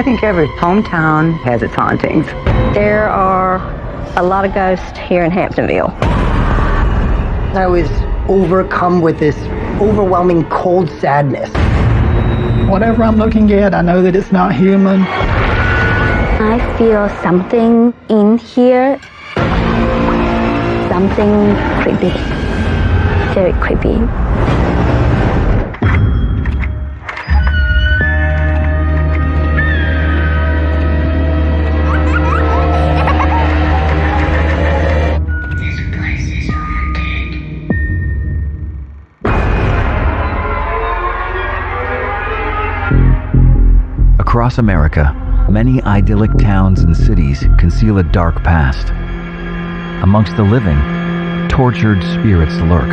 I think every hometown has its hauntings. There are a lot of ghosts here in Hamptonville. I was overcome with this overwhelming cold sadness. Whatever I'm looking at, I know that it's not human. I feel something in here. Something creepy. Very creepy. Across America, many idyllic towns and cities conceal a dark past. Amongst the living, tortured spirits lurk.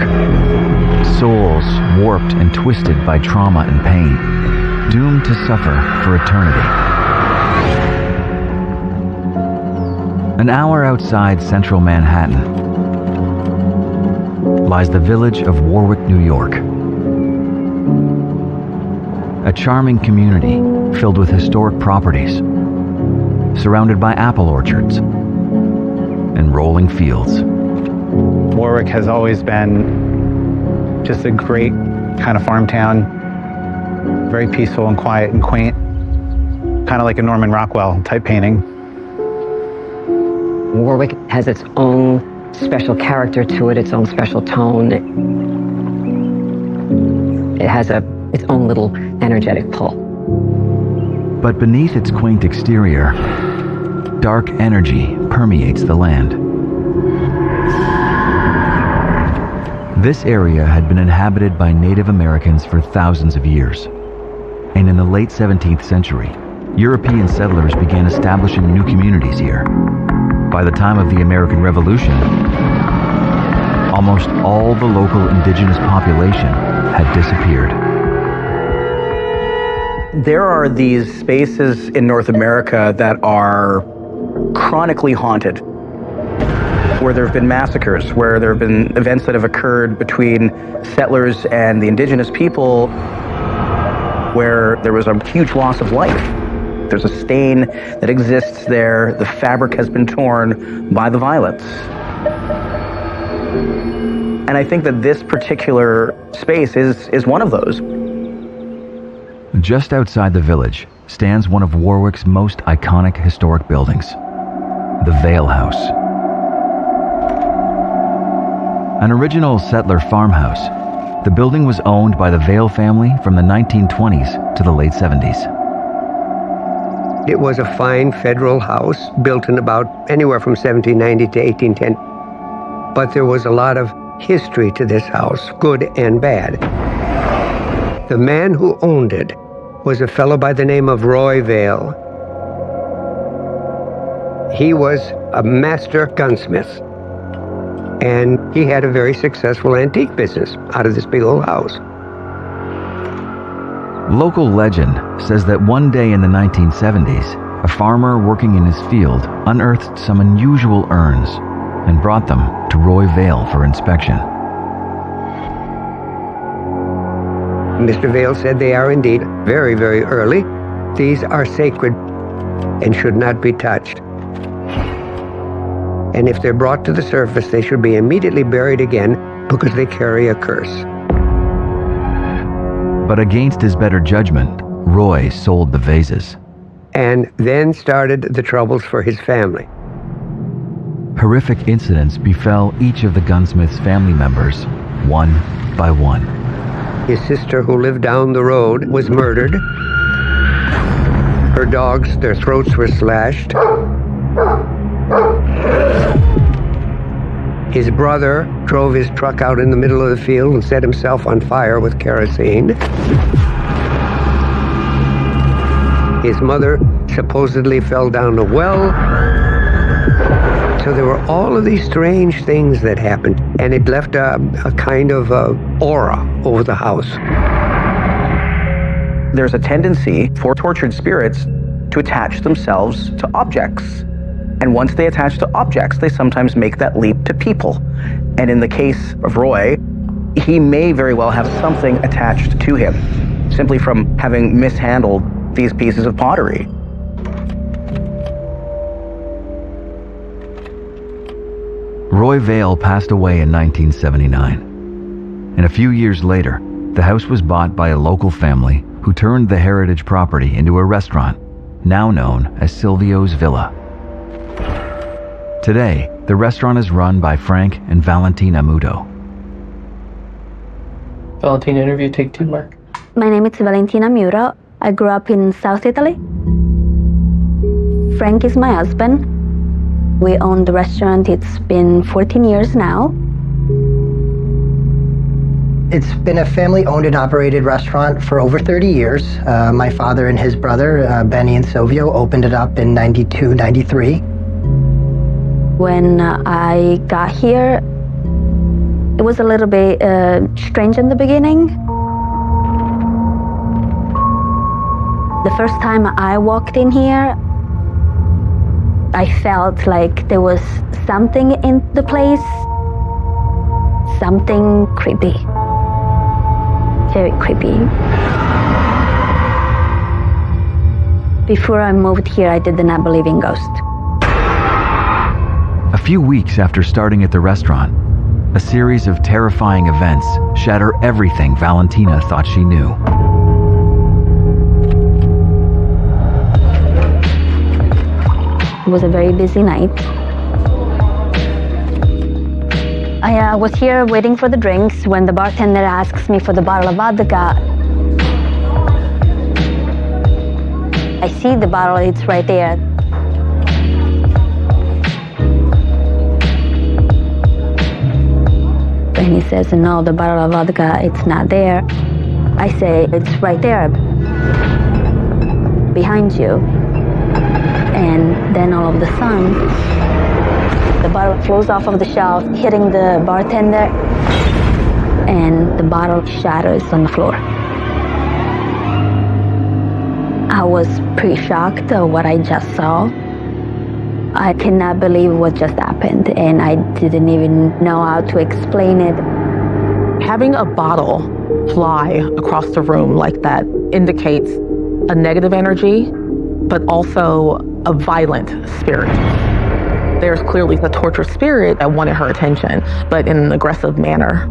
Souls warped and twisted by trauma and pain, doomed to suffer for eternity. An hour outside central Manhattan lies the village of Warwick, New York. A charming community filled with historic properties, surrounded by apple orchards and rolling fields. Warwick has always been just a great kind of farm town, very peaceful and quiet and quaint, kind of like a Norman Rockwell type painting. Warwick has its own special character to it, its own special tone. It has its own little energetic pull. But beneath its quaint exterior, dark energy permeates the land. This area had been inhabited by Native Americans for thousands of years. And in the late 17th century, European settlers began establishing new communities here. By the time of the American Revolution, almost all the local indigenous population had disappeared. There are these spaces in North America that are chronically haunted, where there have been massacres, where there have been events that have occurred between settlers and the indigenous people, where there was a huge loss of life. There's a stain that exists there. The fabric has been torn by the violence. And I think that this particular space is one of those. Just outside the village stands one of Warwick's most iconic historic buildings, the Vale House. An original settler farmhouse, the building was owned by the Vale family from the 1920s to the late 70s. It was a fine federal house built in about anywhere from 1790 to 1810. But there was a lot of history to this house, good and bad. The man who owned it was a fellow by the name of Roy Vale. He was a master gunsmith, and he had a very successful antique business out of this big old house. Local legend says that one day in the 1970s, a farmer working in his field unearthed some unusual urns and brought them to Roy Vale for inspection. Mr. Vale said they are indeed very, very early. These are sacred and should not be touched. And if they're brought to the surface, they should be immediately buried again because they carry a curse. But against his better judgment, Roy sold the vases. And then started the troubles for his family. Horrific incidents befell each of the gunsmith's family members, one by one. His sister, who lived down the road, was murdered. Her dogs, their throats were slashed. His brother drove his truck out in the middle of the field and set himself on fire with kerosene. His mother supposedly fell down a well. So there were all of these strange things that happened, and it left a kind of aura over the house. There's a tendency for tortured spirits to attach themselves to objects. And once they attach to objects, they sometimes make that leap to people. And in the case of Roy, he may very well have something attached to him, simply from having mishandled these pieces of pottery. Roy Vale passed away in 1979. And a few years later, the house was bought by a local family who turned the heritage property into a restaurant, now known as Silvio's Villa. Today, the restaurant is run by Frank and Valentina Muto. Valentina, interview take 2, Mark. My name is Valentina Muto. I grew up in South Italy. Frank is my husband. We own the restaurant. It's been 14 years now. It's been a family-owned and operated restaurant for over 30 years. My father and his brother, Benny and Silvio, opened it up in 92, 93. When I got here, it was a little bit strange in the beginning. The first time I walked in here, I felt like there was something in the place, something creepy, very creepy. Before I moved here, I did not believe in ghosts. A few weeks after starting at the restaurant, a series of terrifying events shatter everything Valentina thought she knew. It was a very busy night. I was here waiting for the drinks when the bartender asks me for the bottle of vodka. I see the bottle, it's right there. And he says, no, the bottle of vodka, it's not there. I say, it's right there, behind you. And then all of a sudden, the bottle flows off of the shelf, hitting the bartender, and the bottle shatters on the floor. I was pretty shocked at what I just saw. I cannot believe what just happened, and I didn't even know how to explain it. Having a bottle fly across the room like that indicates a negative energy, but also a violent spirit. There's clearly a tortured spirit that wanted her attention, but in an aggressive manner.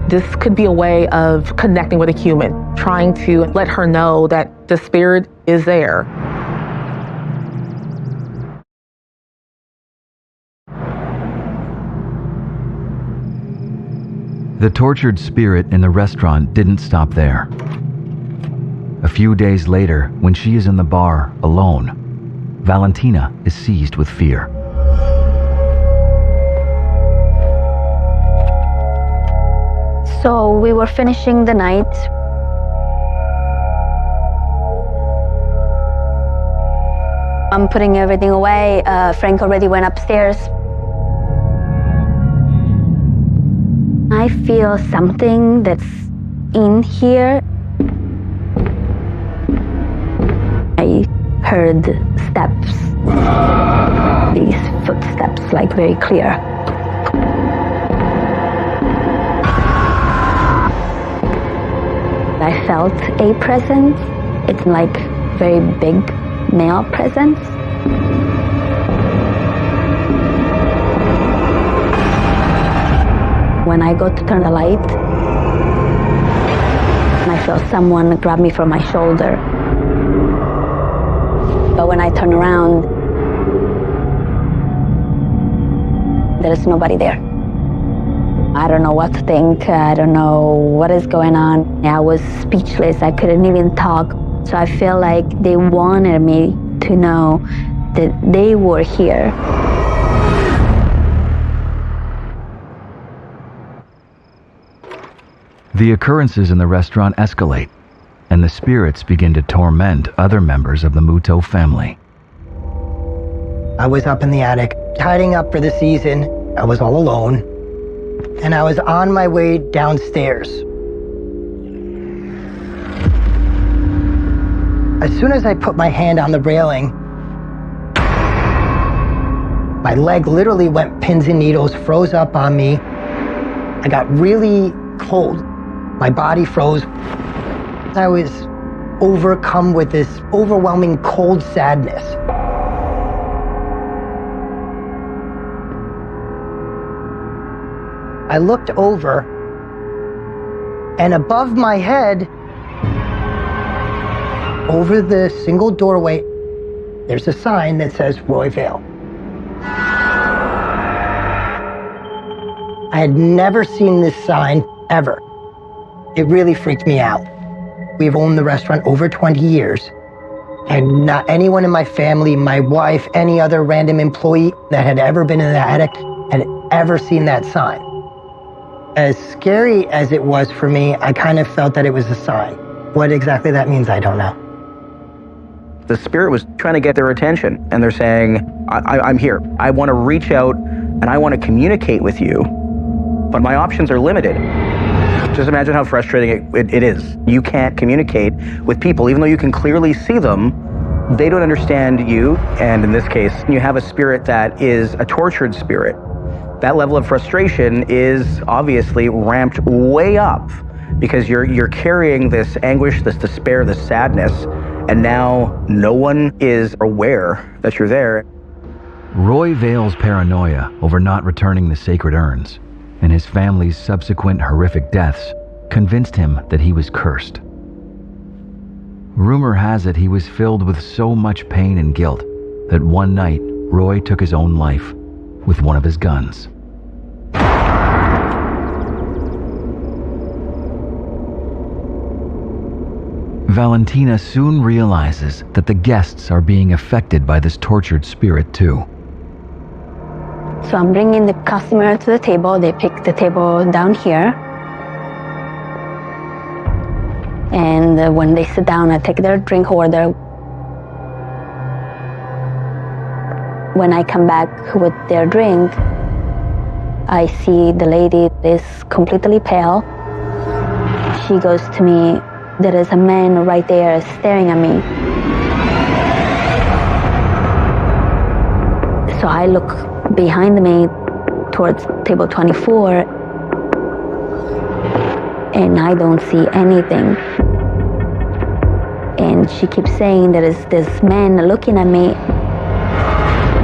This could be a way of connecting with a human, trying to let her know that the spirit is there. The tortured spirit in the restaurant didn't stop there. A few days later, when she is in the bar alone, Valentina is seized with fear. So we were finishing the night. I'm putting everything away. Frank already went upstairs. I feel something that's in here. I heard steps, these footsteps, like very clear. I felt a presence. It's like very big male presence. When I go to turn the light, I feel someone grab me from my shoulder. But when I turn around, there is nobody there. I don't know what to think. I don't know what is going on. I was speechless. I couldn't even talk. So I feel like they wanted me to know that they were here. The occurrences in the restaurant escalate, and the spirits begin to torment other members of the Muto family. I was up in the attic, tidying up for the season. I was all alone, and I was on my way downstairs. As soon as I put my hand on the railing, my leg literally went pins and needles, froze up on me. I got really cold. My body froze. I was overcome with this overwhelming cold sadness. I looked over, and above my head, over the single doorway, there's a sign that says Roy Vale. I had never seen this sign, ever. It really freaked me out. We've owned the restaurant over 20 years, and not anyone in my family, my wife, any other random employee that had ever been in the attic had ever seen that sign. As scary as it was for me, I kind of felt that it was a sign. What exactly that means, I don't know. The spirit was trying to get their attention, and they're saying, I'm here. I want to reach out, and I want to communicate with you, but my options are limited. Just imagine how frustrating it is. You can't communicate with people, even though you can clearly see them. They don't understand you, and in this case, you have a spirit that is a tortured spirit. That level of frustration is obviously ramped way up because you're carrying this anguish, this despair, this sadness, and now no one is aware that you're there. Roy Vale's paranoia over not returning the sacred urns and his family's subsequent horrific deaths convinced him that he was cursed. Rumor has it he was filled with so much pain and guilt that one night Roy took his own life with one of his guns. Valentina soon realizes that the guests are being affected by this tortured spirit too. So I'm bringing the customer to the table. They pick the table down here. And when they sit down, I take their drink order. When I come back with their drink, I see the lady is completely pale. She goes to me, there is a man right there staring at me. So I look behind me towards table 24 and I don't see anything. And she keeps saying there is this man looking at me.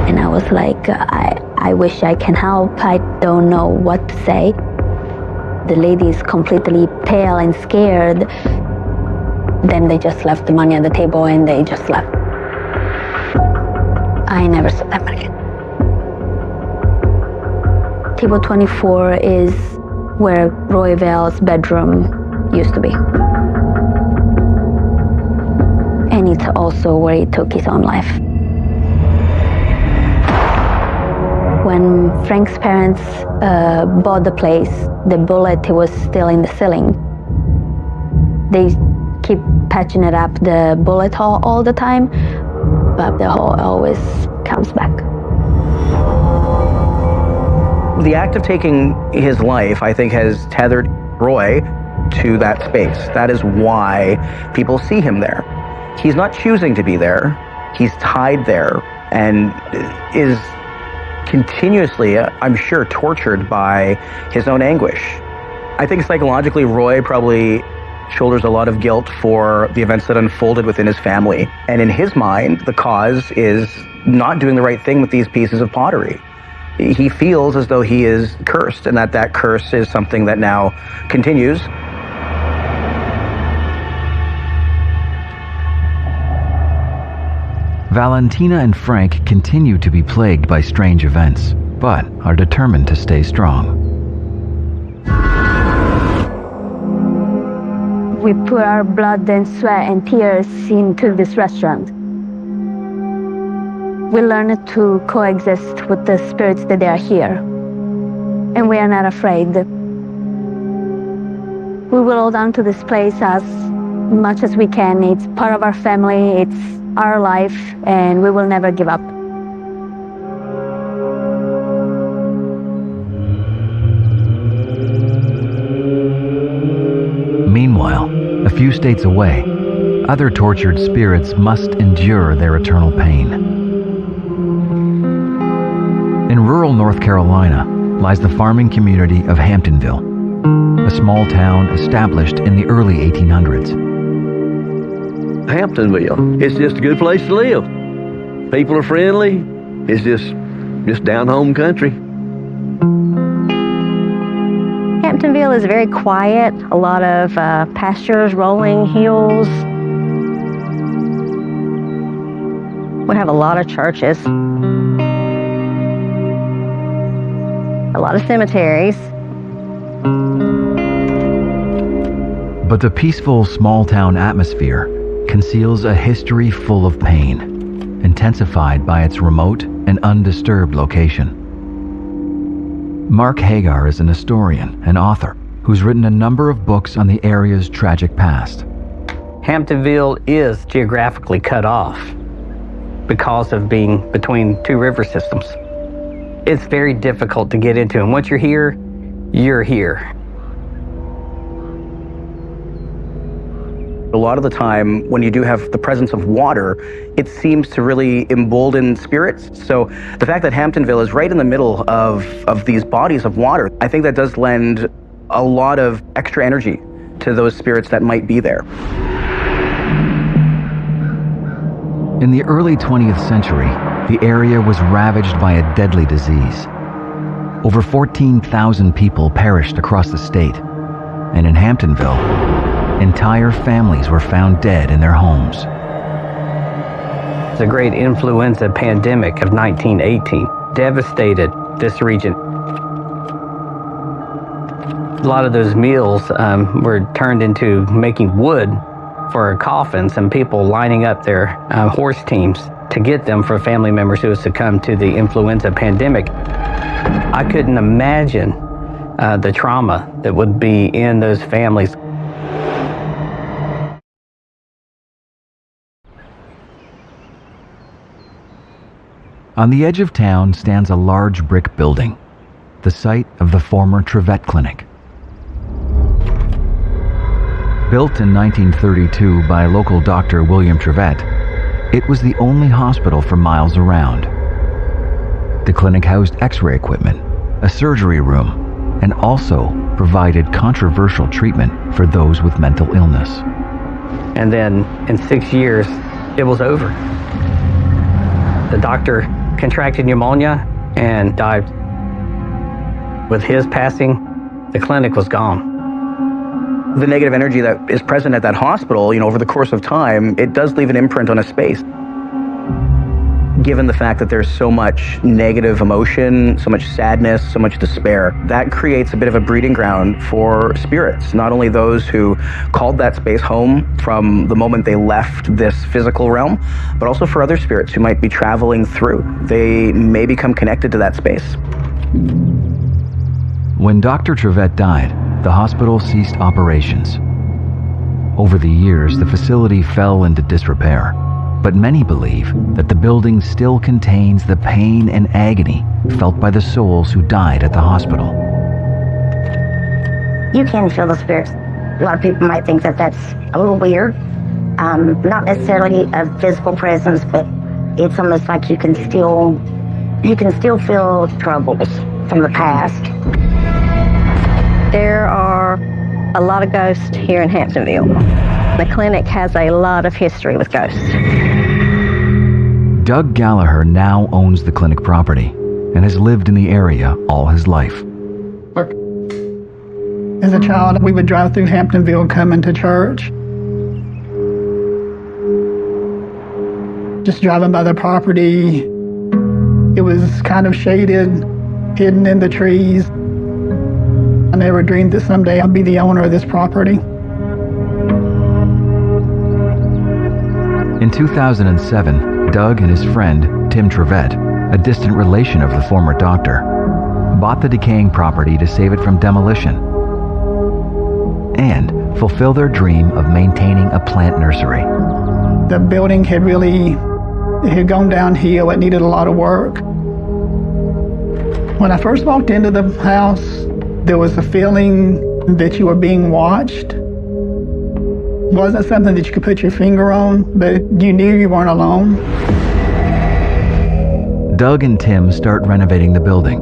And I was like, I wish I can help. I don't know what to say. The lady is completely pale and scared. Then they just left the money on the table and they just left. I never saw them again. Table 24 is where Roy Vale's bedroom used to be. And it's also where he took his own life. When Frank's parents bought the place, the bullet was still in the ceiling. They keep patching it up, the bullet hole all the time, but the hole always comes back. The act of taking his life, I think, has tethered Roy to that space. That is why people see him there. He's not choosing to be there. He's tied there and is continuously, I'm sure, tortured by his own anguish. I think psychologically, Roy probably shoulders a lot of guilt for the events that unfolded within his family. And in his mind, the cause is not doing the right thing with these pieces of pottery. He feels as though he is cursed, and that curse is something that now continues. Valentina and Frank continue to be plagued by strange events, but are determined to stay strong. We put our blood and sweat and tears into this restaurant. We learned to coexist with the spirits that are here. And we are not afraid. We will hold on to this place as much as we can. It's part of our family, it's our life, and we will never give up. Meanwhile, a few states away, other tortured spirits must endure their eternal pain. In rural North Carolina lies the farming community of Hamptonville, a small town established in the early 1800s. Hamptonville, it's just a good place to live. People are friendly. It's just down home country. Hamptonville is very quiet, a lot of pastures, rolling hills. We have a lot of churches, a lot of cemeteries. But the peaceful small-town atmosphere conceals a history full of pain, intensified by its remote and undisturbed location. Mark Hagar is an historian and author who's written a number of books on the area's tragic past. Hamptonville is geographically cut off because of being between two river systems. It's very difficult to get into, and once you're here, you're here. A lot of the time, when you do have the presence of water, it seems to really embolden spirits. So the fact that Hamptonville is right in the middle of these bodies of water, I think that does lend a lot of extra energy to those spirits that might be there. In the early 20th century, the area was ravaged by a deadly disease. Over 14,000 people perished across the state, and in Hamptonville, entire families were found dead in their homes. The great influenza pandemic of 1918 devastated this region. A lot of those meals were turned into making wood for coffins and people lining up their horse teams to get them for family members who had succumbed to the influenza pandemic. I couldn't imagine the trauma that would be in those families. On the edge of town stands a large brick building, the site of the former Trevette Clinic. Built in 1932 by local doctor William Trevette, it was the only hospital for miles around. The clinic housed X-ray equipment, a surgery room, and also provided controversial treatment for those with mental illness. And then in 6 years, it was over. The doctor contracted pneumonia and died. With his passing, the clinic was gone. The negative energy that is present at that hospital, over the course of time, it does leave an imprint on a space. Given the fact that there's so much negative emotion, so much sadness, so much despair, that creates a bit of a breeding ground for spirits. Not only those who called that space home from the moment they left this physical realm, but also for other spirits who might be traveling through. They may become connected to that space. When Dr. Trevette died, the hospital ceased operations. Over the years, the facility fell into disrepair, but many believe that the building still contains the pain and agony felt by the souls who died at the hospital. You can feel the spirits. A lot of people might think that that's a little weird. Not necessarily a physical presence, but it's almost like you can still feel troubles from the past. There are a lot of ghosts here in Hamptonville. The clinic has a lot of history with ghosts. Doug Gallagher now owns the clinic property and has lived in the area all his life. As a child, we would drive through Hamptonville coming to church. Just driving by the property, it was kind of shaded, hidden in the trees. I never dreamed that someday I'd be the owner of this property. In 2007, Doug and his friend, Tim Trevette, a distant relation of the former doctor, bought the decaying property to save it from demolition and fulfill their dream of maintaining a plant nursery. The building had gone downhill. It needed a lot of work. When I first walked into the house, there was a feeling that you were being watched. It wasn't something that you could put your finger on, but you knew you weren't alone. Doug and Tim start renovating the building,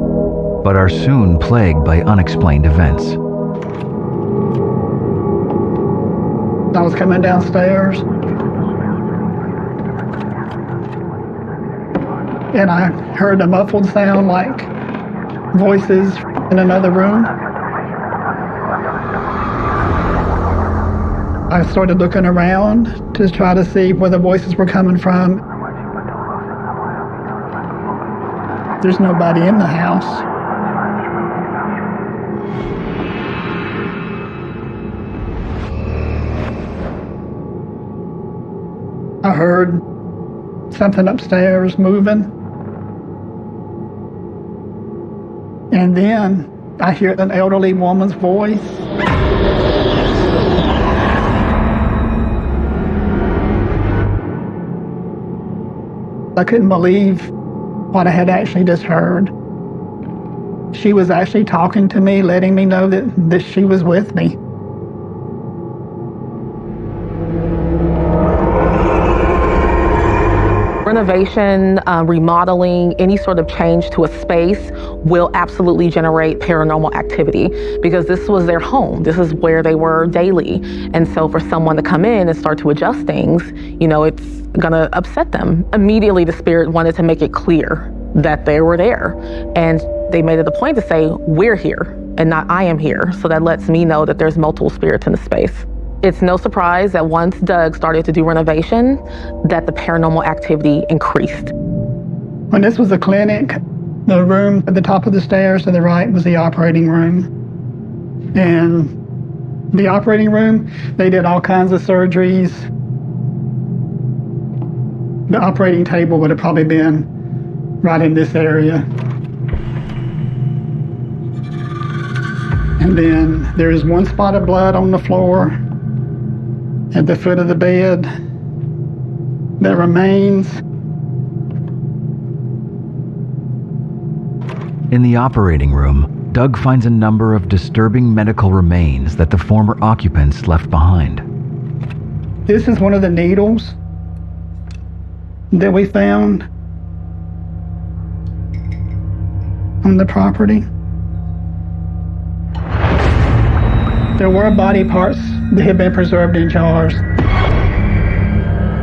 but are soon plagued by unexplained events. I was coming downstairs, and I heard a muffled sound like voices in another room. I started looking around to try to see where the voices were coming from. There's nobody in the house. I heard something upstairs moving. And then I hear an elderly woman's voice. I couldn't believe what I had actually just heard. She was actually talking to me, letting me know that she was with me. Renovation, remodeling, any sort of change to a space will absolutely generate paranormal activity because this was their home. This is where they were daily. And so for someone to come in and start to adjust things, it's gonna upset them. Immediately the spirit wanted to make it clear that they were there. And they made it a point to say, we're here and not I am here. So that lets me know that there's multiple spirits in the space. It's no surprise that once Doug started to do renovation, that the paranormal activity increased. When this was a clinic, the room at the top of the stairs to the right was the operating room. And the operating room, they did all kinds of surgeries. The operating table would have probably been right in this area. And then there is one spot of blood on the floor at the foot of the bed that remains. In the operating room, Doug finds a number of disturbing medical remains that the former occupants left behind. This is one of the needles that we found on the property. There were body parts that had been preserved in jars.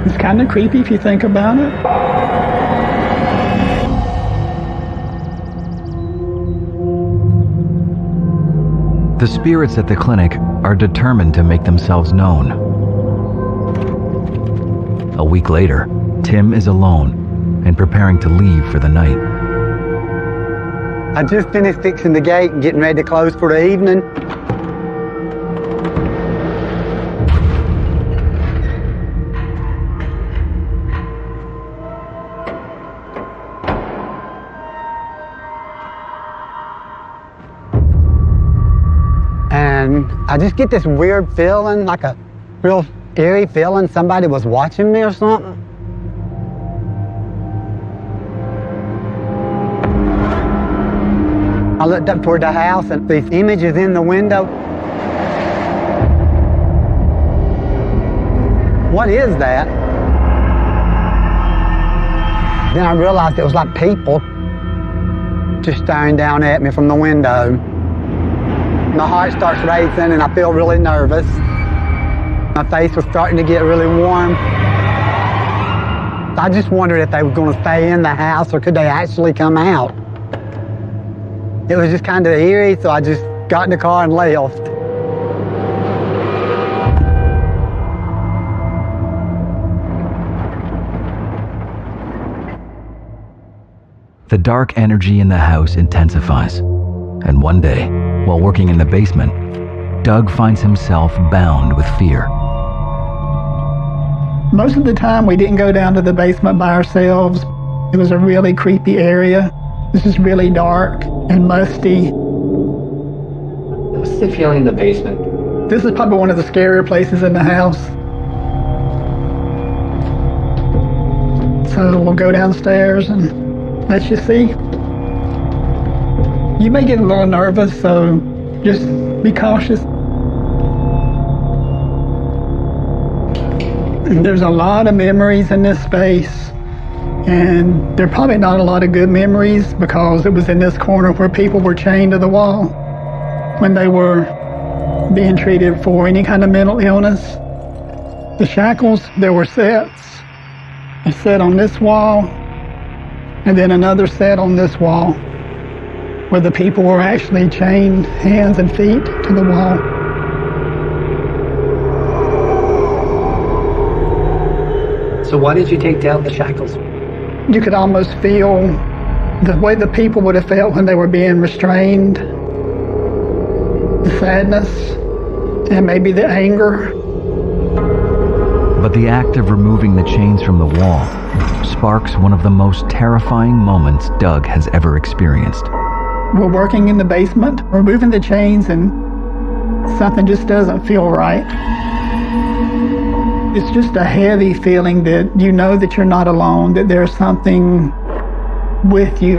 It's kind of creepy if you think about it. The spirits at the clinic are determined to make themselves known. A week later, Tim is alone and preparing to leave for the night. I just finished fixing the gate and getting ready to close for the evening. And I just get this weird feeling, like a real eerie feeling somebody was watching me or something. I looked up toward the house and these images in the window. What is that? Then I realized it was like people just staring down at me from the window. My heart starts racing and I feel really nervous. My face was starting to get really warm. I just wondered if they were going to stay in the house or could they actually come out. It was just kind of eerie, so I just got in the car and left. The dark energy in the house intensifies, and one day, while working in the basement, Doug finds himself bound with fear. Most of the time, we didn't go down to the basement by ourselves. It was a really creepy area. This is really dark and musty. What's the feeling in the basement? This is probably one of the scarier places in the house. So we'll go downstairs and let you see. You may get a little nervous, so just be cautious. There's a lot of memories in this space, and there are probably not a lot of good memories because it was in this corner where people were chained to the wall when they were being treated for any kind of mental illness. The shackles, there were sets. A set on this wall, and then another set on this wall, where the people were actually chained hands and feet to the wall. So why did you take down the shackles? You could almost feel the way the people would have felt when they were being restrained, the sadness, and maybe the anger. But the act of removing the chains from the wall sparks one of the most terrifying moments Doug has ever experienced. We're working in the basement, removing the chains, and something just doesn't feel right. It's just a heavy feeling that you know that you're not alone, that there's something with you.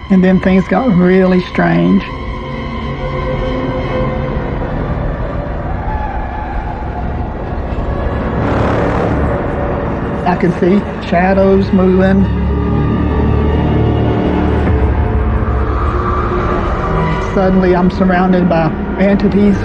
And then things got really strange. I could see shadows moving. Suddenly I'm surrounded by entities.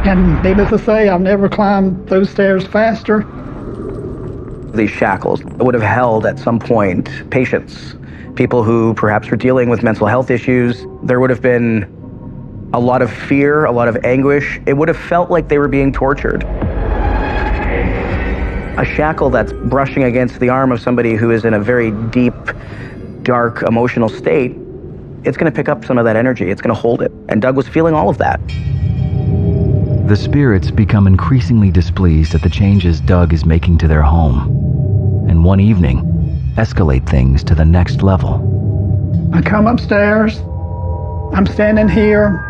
And needless to say, I've never climbed those stairs faster. These shackles would have held at some point patients, people who perhaps were dealing with mental health issues. There would have been a lot of fear, a lot of anguish. It would have felt like they were being tortured. A shackle that's brushing against the arm of somebody who is in a very deep, dark, emotional state, it's going to pick up some of that energy. It's going to hold it. And Doug was feeling all of that. The spirits become increasingly displeased at the changes Doug is making to their home, and one evening, escalate things to the next level. I come upstairs, I'm standing here,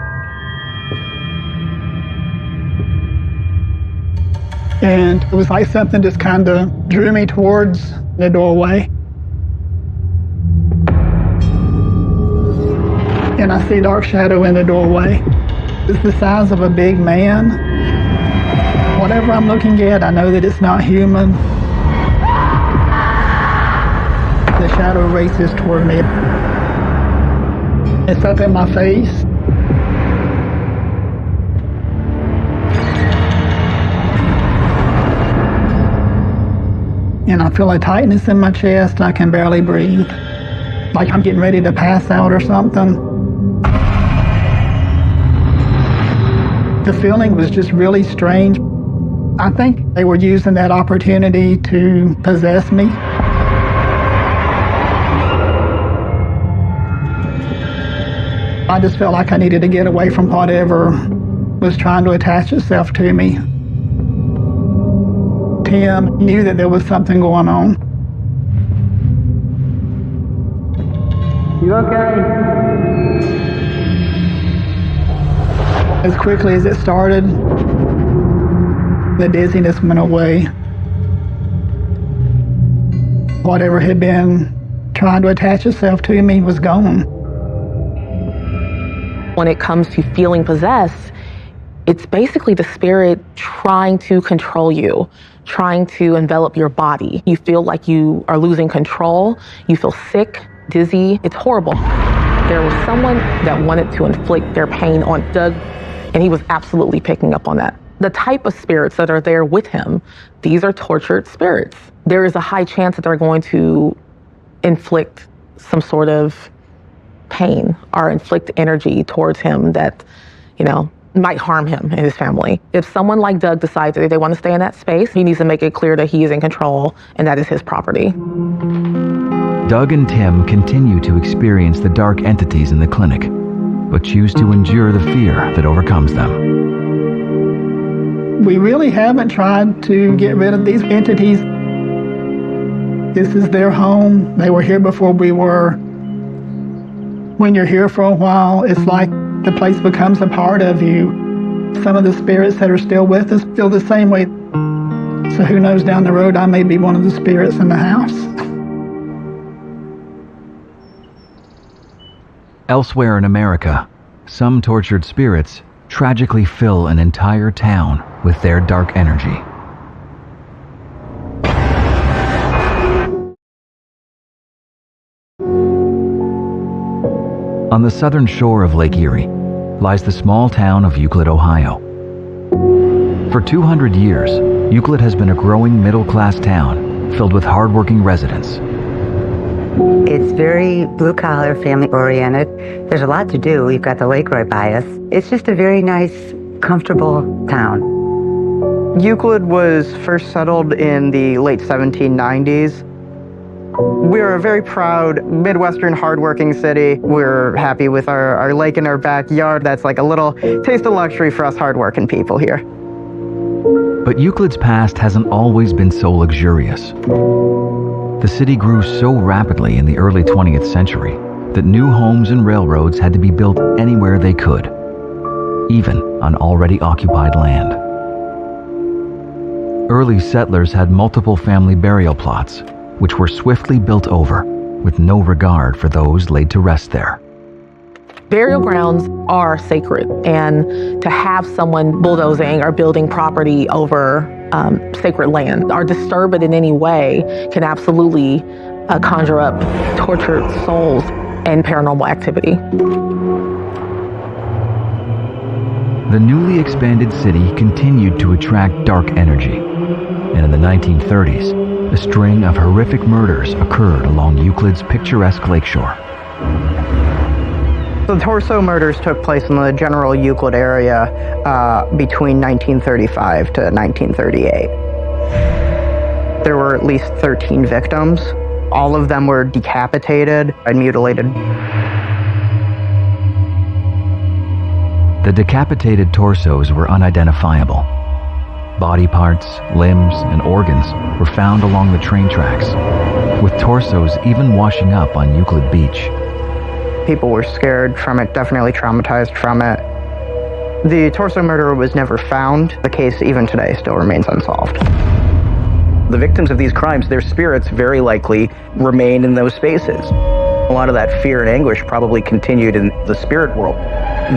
and it was like something just kind of drew me towards the doorway. And I see a dark shadow in the doorway. It's the size of a big man. Whatever I'm looking at, I know that it's not human. The shadow races toward me. It's up in my face. And I feel a tightness in my chest. I can barely breathe. Like I'm getting ready to pass out or something. The feeling was just really strange. I think they were using that opportunity to possess me. I just felt like I needed to get away from whatever was trying to attach itself to me. Tim knew that there was something going on. You okay? As quickly as it started, the dizziness went away. Whatever had been trying to attach itself to me was gone. When it comes to feeling possessed, it's basically the spirit trying to control you, trying to envelop your body. You feel like you are losing control. You feel sick, dizzy. It's horrible. There was someone that wanted to inflict their pain on Doug, and he was absolutely picking up on that. The type of spirits that are there with him, these are tortured spirits. There is a high chance that they're going to inflict some sort of pain or inflict energy towards him that, might harm him and his family. If someone like Doug decides that they want to stay in that space, he needs to make it clear that he is in control and that is his property. Doug and Tim continue to experience the dark entities in the clinic, but choose to endure the fear that overcomes them. We really haven't tried to get rid of these entities. This is their home. They were here before we were. When you're here for a while, it's like the place becomes a part of you. Some of the spirits that are still with us feel the same way. So who knows, down the road, I may be one of the spirits in the house. Elsewhere in America, some tortured spirits tragically fill an entire town with their dark energy. On the southern shore of Lake Erie lies the small town of Euclid, Ohio. For 200 years, Euclid has been a growing middle-class town filled with hardworking residents. It's very blue-collar, family-oriented. There's a lot to do. We've got the lake right by us. It's just a very nice, comfortable town. Euclid was first settled in the late 1790s. We're a very proud Midwestern hardworking city. We're happy with our lake in our backyard. That's like a little taste of luxury for us hardworking people here. But Euclid's past hasn't always been so luxurious. The city grew so rapidly in the early 20th century that new homes and railroads had to be built anywhere they could, even on already occupied land. Early settlers had multiple family burial plots, which were swiftly built over, with no regard for those laid to rest there. Burial grounds are sacred, and to have someone bulldozing or building property over sacred land or disturb it in any way can absolutely conjure up tortured souls and paranormal activity. The newly expanded city continued to attract dark energy, and in the 1930s, a string of horrific murders occurred along Euclid's picturesque lakeshore. The torso murders took place in the general Euclid area between 1935 to 1938. There were at least 13 victims. All of them were decapitated and mutilated. The decapitated torsos were unidentifiable. Body parts, limbs, and organs were found along the train tracks, with torsos even washing up on Euclid Beach. People were scared from it, definitely traumatized from it. The torso murderer was never found. The case, even today, still remains unsolved. The victims of these crimes, their spirits very likely remain in those spaces. A lot of that fear and anguish probably continued in the spirit world.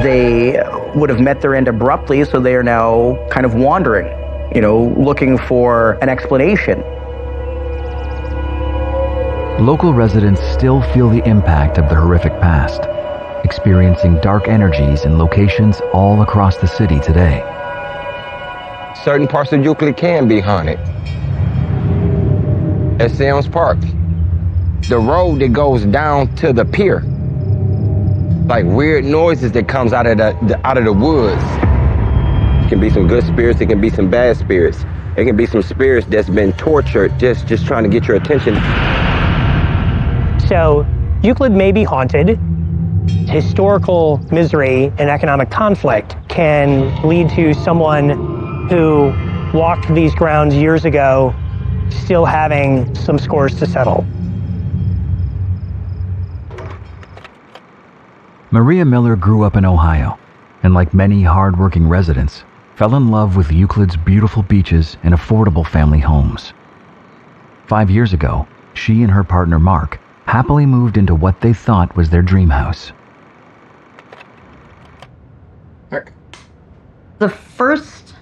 They would have met their end abruptly, so they are now kind of wandering, looking for an explanation. Local residents still feel the impact of the horrific past, experiencing dark energies in locations all across the city today. Certain parts of Euclid can be haunted. At Sam's Park, the road that goes down to the pier, like weird noises that comes out of the woods. It can be some good spirits, it can be some bad spirits. It can be some spirits that's been tortured, just trying to get your attention. So Euclid may be haunted. Historical misery and economic conflict can lead to someone who walked these grounds years ago still having some scores to settle. Maria Miller grew up in Ohio, and like many hard-working residents, fell in love with Euclid's beautiful beaches and affordable family homes. 5 years ago, she and her partner Mark happily moved into what they thought was their dream house. The first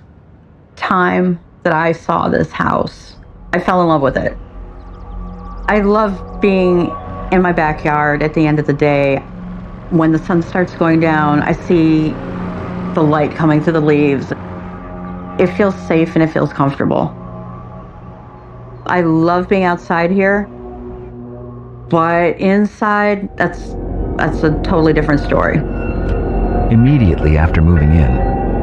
time that I saw this house, I fell in love with it. I love being in my backyard at the end of the day. When the sun starts going down, I see the light coming through the leaves. It feels safe and it feels comfortable. I love being outside here. But inside, that's a totally different story. Immediately after moving in,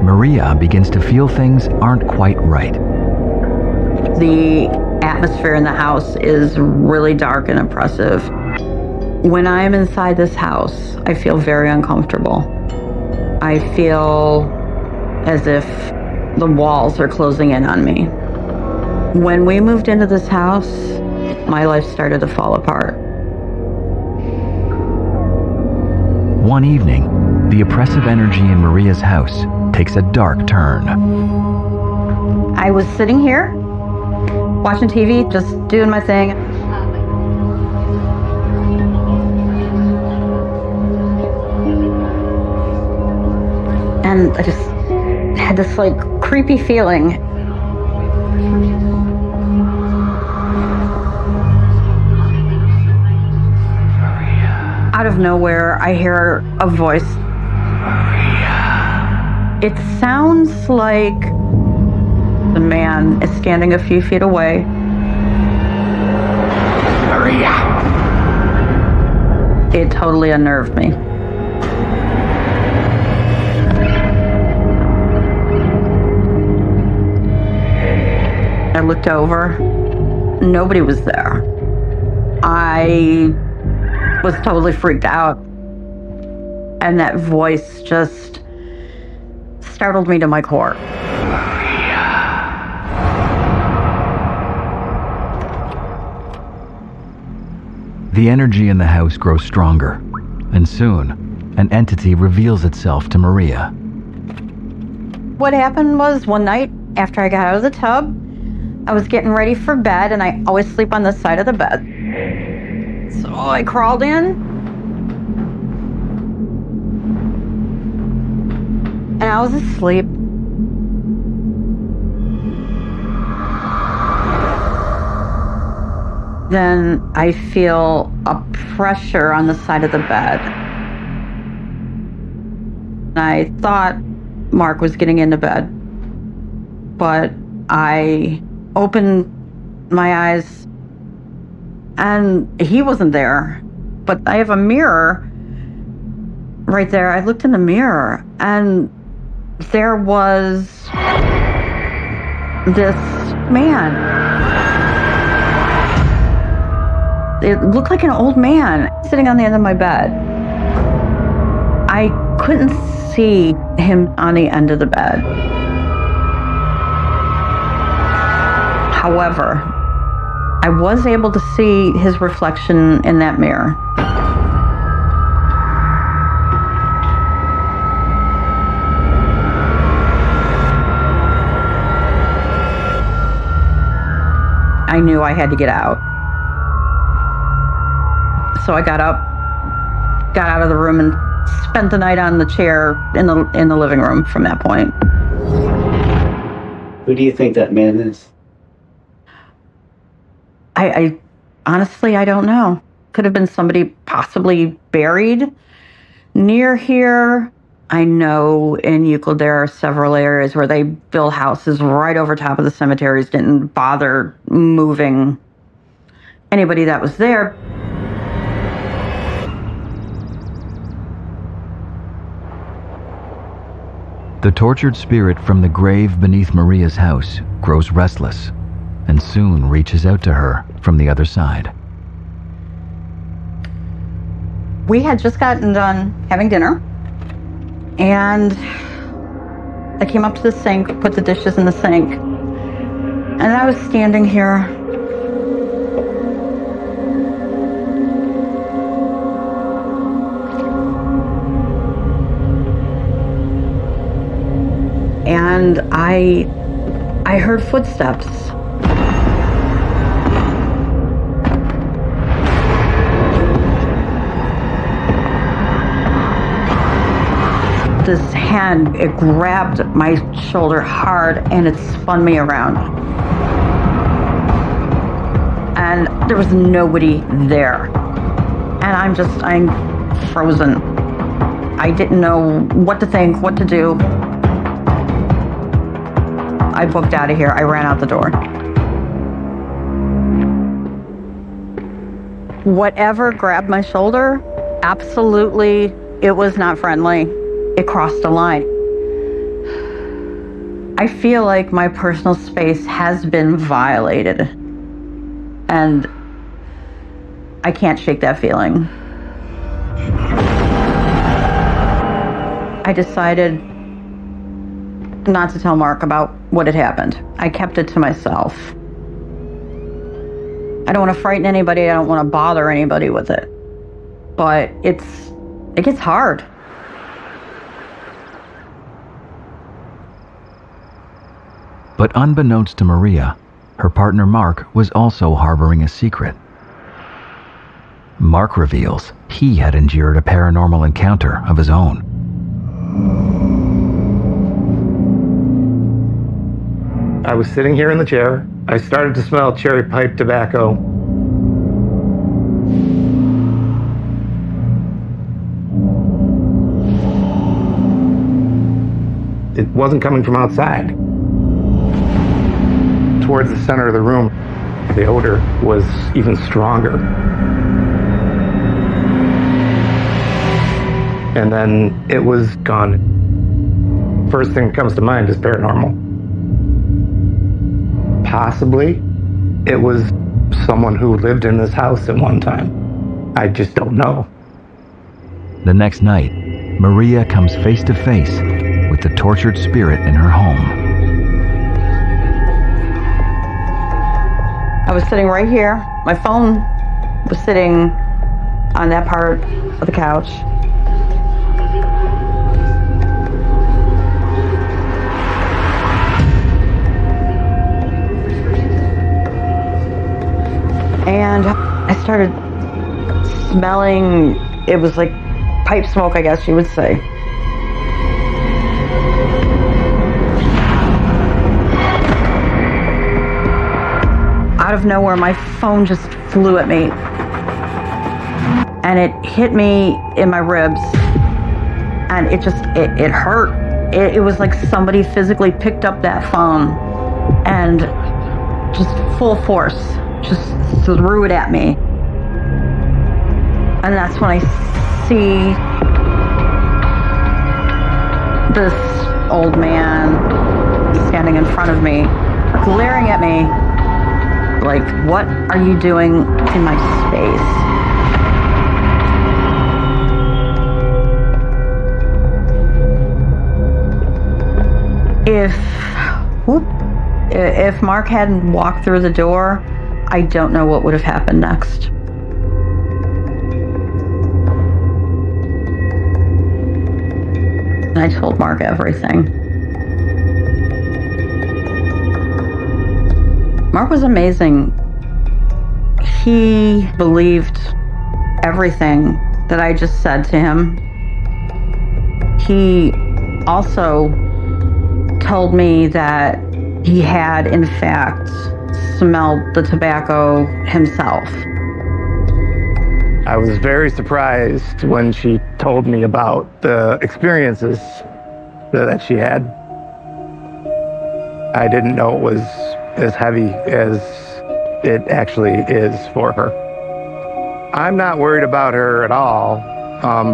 Maria begins to feel things aren't quite right. The atmosphere in the house is really dark and oppressive. When I'm inside this house, I feel very uncomfortable. I feel as if the walls are closing in on me. When we moved into this house, my life started to fall apart. One evening, the oppressive energy in Maria's house takes a dark turn. I was sitting here, watching TV, just doing my thing. And I just had this creepy feeling. Out of nowhere, I hear a voice. Maria. It sounds like The man is standing a few feet away. Maria! It totally unnerved me. I looked over. Nobody was there. I was totally freaked out. And that voice just startled me to my core. The energy in the house grows stronger, and soon, an entity reveals itself to Maria. What happened was one night after I got out of the tub, I was getting ready for bed, and I always sleep on the side of the bed. So I crawled in, and I was asleep. Then I feel a pressure on the side of the bed. I thought Mark was getting into bed, but I opened my eyes and he wasn't there. But I have a mirror right there. I looked in the mirror and there was this man. It looked like an old man sitting on the end of my bed. I couldn't see him on the end of the bed. However, I was able to see his reflection in that mirror. I knew I had to get out. So I got up, got out of the room, and spent the night on the chair in the living room from that point. Who do you think that man is? I honestly, I don't know. Could have been somebody possibly buried near here. I know in Euclid there are several areas where they build houses right over top of the cemeteries, didn't bother moving anybody that was there. The tortured spirit from the grave beneath Maria's house grows restless and soon reaches out to her from the other side. We had just gotten done having dinner, and I came up to the sink, put the dishes in the sink, and I was standing here. And I heard footsteps. This hand, it grabbed my shoulder hard and it spun me around. And there was nobody there. And I'm frozen. I didn't know what to think, what to do. I booked out of here. I ran out the door. Whatever grabbed my shoulder, absolutely, it was not friendly. It crossed a line. I feel like my personal space has been violated. And I can't shake that feeling. I decided not to tell Mark about what had happened. I kept it to myself. I don't want to frighten anybody. I don't want to bother anybody with it. But it gets hard. But unbeknownst to Maria, her partner Mark was also harboring a secret. Mark reveals he had endured a paranormal encounter of his own. I was sitting here in the chair. I started to smell cherry pipe tobacco. It wasn't coming from outside. towards the center of the room, the odor was even stronger. And then it was gone. First thing that comes to mind is paranormal. Possibly it was someone who lived in this house at one time. I just don't know. The next night, Maria comes face to face with the tortured spirit in her home. I was sitting right here. My phone was sitting on that part of the couch. And I started smelling, it was like pipe smoke, I guess you would say. Out of nowhere, my phone just flew at me. And it hit me in my ribs. And it hurt. It was like somebody physically picked up that phone and just full force, just threw it at me. And that's when I see this old man standing in front of me, glaring at me like, what are you doing in my space? If Mark hadn't walked through the door, I don't know what would have happened next. I told Mark everything. Mark was amazing. He believed everything that I just said to him. He also told me that he had, in fact, smelled the tobacco himself. I was very surprised when she told me about the experiences that she had. I didn't know it was as heavy as it actually is for her. I'm not worried about her at all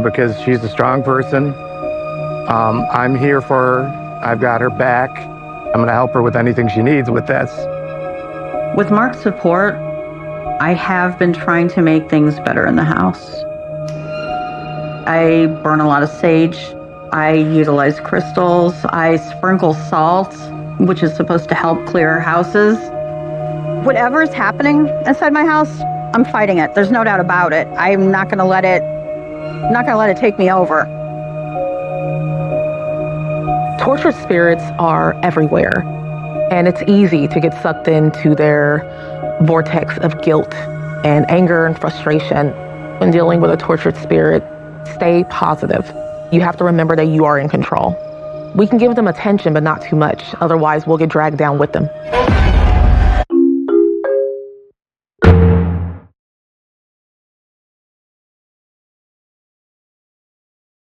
because she's a strong person. I'm here for her. I've got her back. I'm going to help her with anything she needs with this. With Mark's support, I have been trying to make things better in the house. I burn a lot of sage. I utilize crystals. I sprinkle salt, which is supposed to help clear houses. Whatever is happening inside my house, I'm fighting it. There's no doubt about it. I'm not going to let it take me over. Tortured spirits are everywhere, and it's easy to get sucked into their vortex of guilt and anger and frustration. When dealing with a tortured spirit, stay positive. You have to remember that you are in control. We can give them attention, but not too much. Otherwise, we'll get dragged down with them.